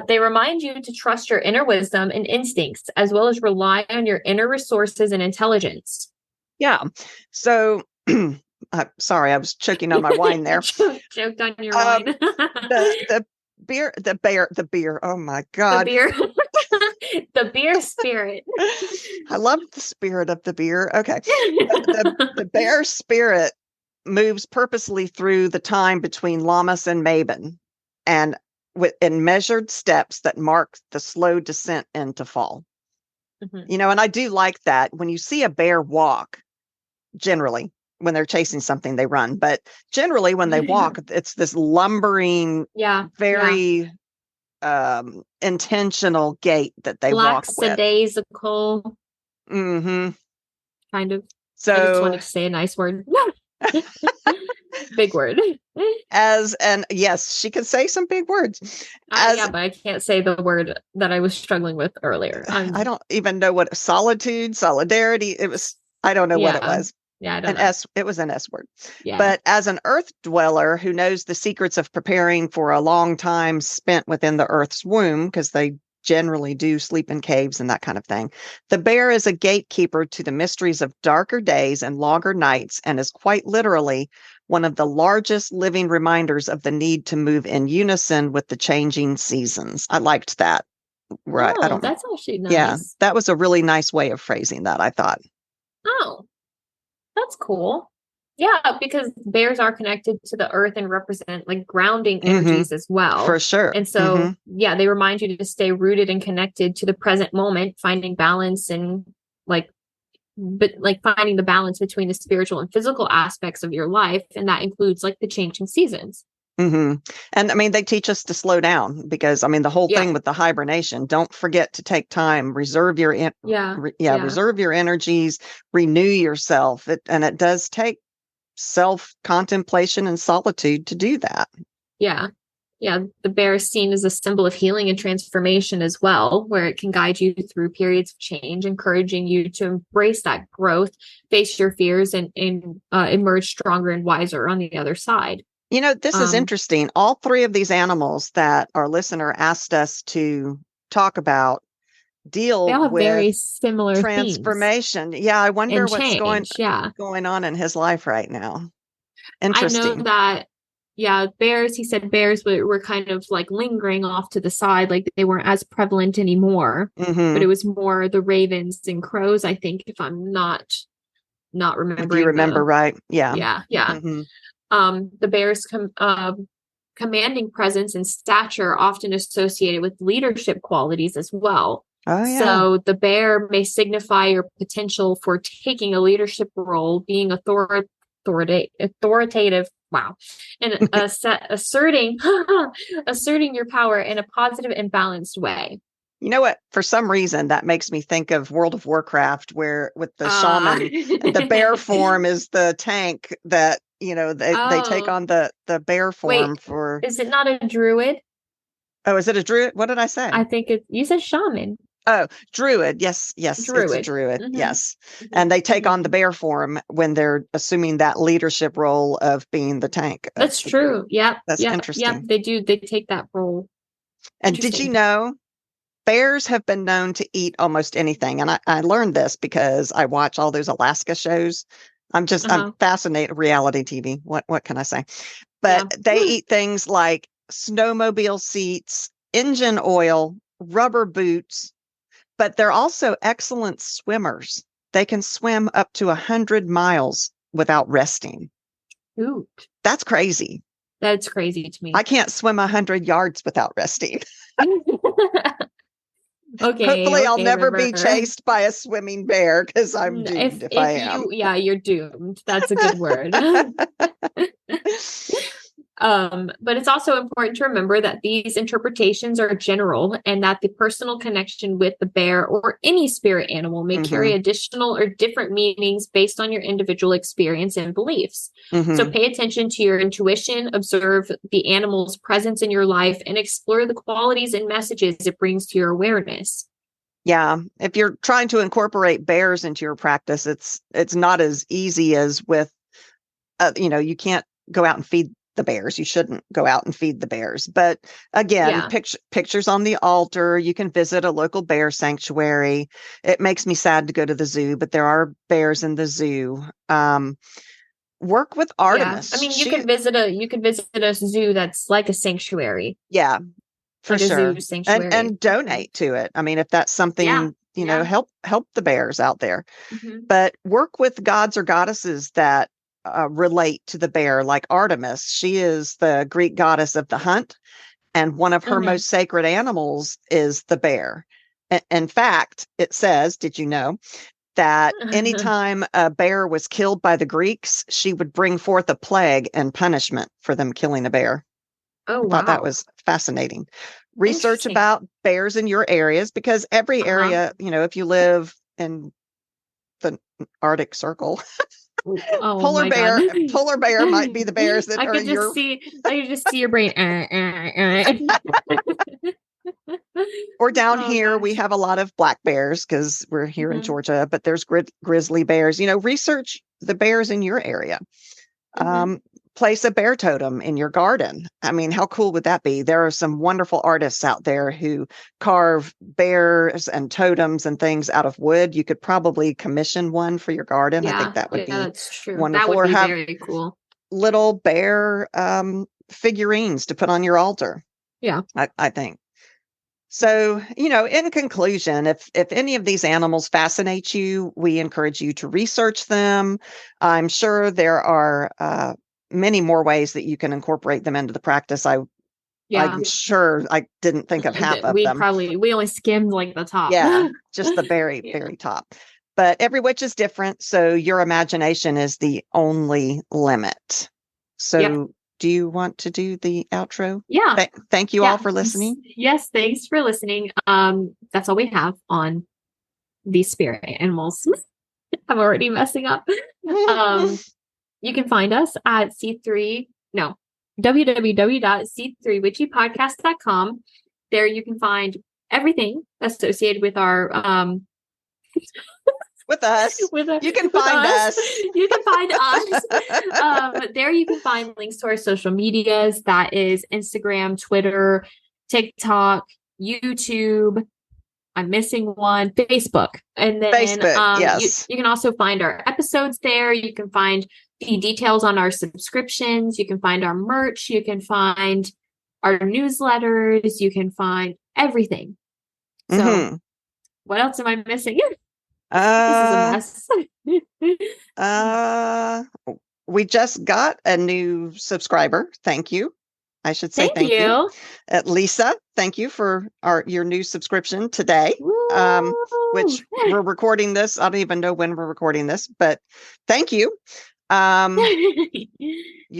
They remind you to trust your inner wisdom and instincts, as well as rely on your inner resources and intelligence. Yeah. So, sorry, I was choking on my wine there. Choked on your wine. the beer. Oh my God. The beer. The beer spirit. I love the spirit of the beer. Okay. The bear spirit moves purposely through the time between Lammas and Mabon and in measured steps that mark the slow descent into fall. And I do like that. When you see a bear walk, generally, when they're chasing something, they run. But generally, when they walk, it's this lumbering, very intentional gait that they walk with. Lackadaisical. Kind of. So I just wanted to say a nice word. Big word. Yes, she can say some big words. But I can't say the word that I was struggling with earlier. I don't even know what solidarity. It was. I don't know what it was. Yeah, I don't know. It was an S word. Yeah. But as an earth dweller who knows the secrets of preparing for a long time spent within the earth's womb, because they generally do sleep in caves and that kind of thing, the bear is a gatekeeper to the mysteries of darker days and longer nights, and is quite literally one of the largest living reminders of the need to move in unison with the changing seasons. I liked that. Right. I Oh, don't know. that's actually Yeah, nice. that was a really nice way of phrasing that, I thought. Oh, that's cool. Yeah, because bears are connected to the earth and represent like grounding energies as well. For sure. And so, yeah, they remind you to stay rooted and connected to the present moment, finding balance and like, but like finding the balance between the spiritual and physical aspects of your life. And that includes like the changing seasons. And I mean, they teach us to slow down, because I mean, the whole thing with the hibernation, don't forget to take time, reserve your, reserve your energies, renew yourself. And it does take self contemplation and solitude to do that. Yeah. Yeah. The bear is seen as a symbol of healing and transformation as well, where it can guide you through periods of change, encouraging you to embrace that growth, face your fears, and emerge stronger and wiser on the other side. You know, this is interesting. All three of these animals that our listener asked us to talk about deal they all have with very similar transformation. Yeah, I wonder what's change. going on in his life right now. Interesting. I know that, bears, he said bears were kind of like lingering off to the side, like they weren't as prevalent anymore. But it was more the ravens and crows, I think, if I'm not remembering. If you remember right. Yeah. Yeah. The bears commanding presence and stature are often associated with leadership qualities as well. Oh, yeah. So the bear may signify your potential for taking a leadership role, being authoritative. Wow. And asserting your power in a positive and balanced way. You know what? For some reason, that makes me think of World of Warcraft, where with the shaman, the bear form is the tank that, they take on the bear form. Wait, is it not a druid? Oh, is it a druid? What did I say? I think you said shaman. Oh, druid. Yes. Druid. It's a druid. Yes. And they take on the bear form when they're assuming that leadership role of being the tank. That's true. Yeah. That's interesting. Yeah, they do. They take that role. And did you know bears have been known to eat almost anything? And I learned this because I watch all those Alaska shows. I'm fascinated. Reality TV. What can I say? But they eat things like snowmobile seats, engine oil, rubber boots, but they're also excellent swimmers. They can swim up to 100 miles without resting. Ooh. That's crazy. That's crazy to me. I can't swim 100 yards without resting. Okay. Hopefully I'll never be chased by a swimming bear, because I'm doomed if I am. You're doomed. That's a good word. But it's also important to remember that these interpretations are general, and that the personal connection with the bear or any spirit animal may carry additional or different meanings based on your individual experience and beliefs. So pay attention to your intuition, observe the animal's presence in your life, and explore the qualities and messages it brings to your awareness. Yeah. If you're trying to incorporate bears into your practice, it's not as easy as with, you can't go out and feed the bears. You shouldn't go out and feed the bears. But again, pictures on the altar. You can visit a local bear sanctuary. It makes me sad to go to the zoo, but there are bears in the zoo. Work with Artemis. Yeah. I mean, you could visit a zoo that's like a sanctuary. Yeah, for like sure. A zoo sanctuary. And donate to it. I mean, if that's something, help the bears out there. But work with gods or goddesses that relate to the bear, like Artemis. She is the Greek goddess of the hunt, and one of her most sacred animals is the bear. In fact, it says, did you know that anytime a bear was killed by the Greeks, she would bring forth a plague and punishment for them killing a bear? Oh, wow. I thought that was fascinating. Research about bears in your areas, because every area, if you live in the Arctic Circle, polar bear might be the bears that are in your... I could just see your brain. Or down Oh, here, we gosh. have a lot of black bears because we're here in Georgia, but there's grizzly bears. Research the bears in your area. Mm-hmm. Place a bear totem in your garden. I mean, how cool would that be? There are some wonderful artists out there who carve bears and totems and things out of wood. You could probably commission one for your garden. I think Yeah, that would yeah, be that's true. That wonderful. would Or be have very cool. little bear figurines to put on your altar. Yeah. I think. So, in conclusion, if any of these animals fascinate you, we encourage you to research them. I'm sure there are many more ways that you can incorporate them into the practice. Yeah. I'm sure I didn't think of half of them. We only skimmed like the top. Yeah, just the very, Yeah. very top. But every witch is different, so your imagination is the only limit. So, Yep. do you want to do the outro? Yeah. Thank you all for listening. Yes, thanks for listening. That's all we have on these spirit animals. I'm already messing up. You can find us at www.c3witchypodcast.com. There you can find everything associated with our with us. You can find us. You can find us. There you can find links to our social medias. That is Instagram, Twitter, TikTok, YouTube. I'm missing one, Facebook. And then Facebook, yes. You can also find our episodes there. You can find the details on our subscriptions. You can find our merch. You can find our newsletters. You can find everything. So what else am I missing? This is a mess. We just got a new subscriber. Thank you. I should say thank you. Lisa, thank you for your new subscription today. Which we're recording this. I don't even know when we're recording this, but thank you. You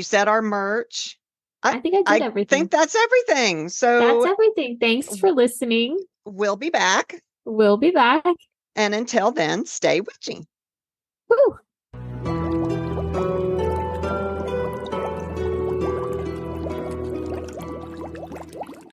said our merch. I think I did everything. I think that's everything. So that's everything. Thanks for listening. We'll be back. We'll be back. And until then, stay witchy. Woo.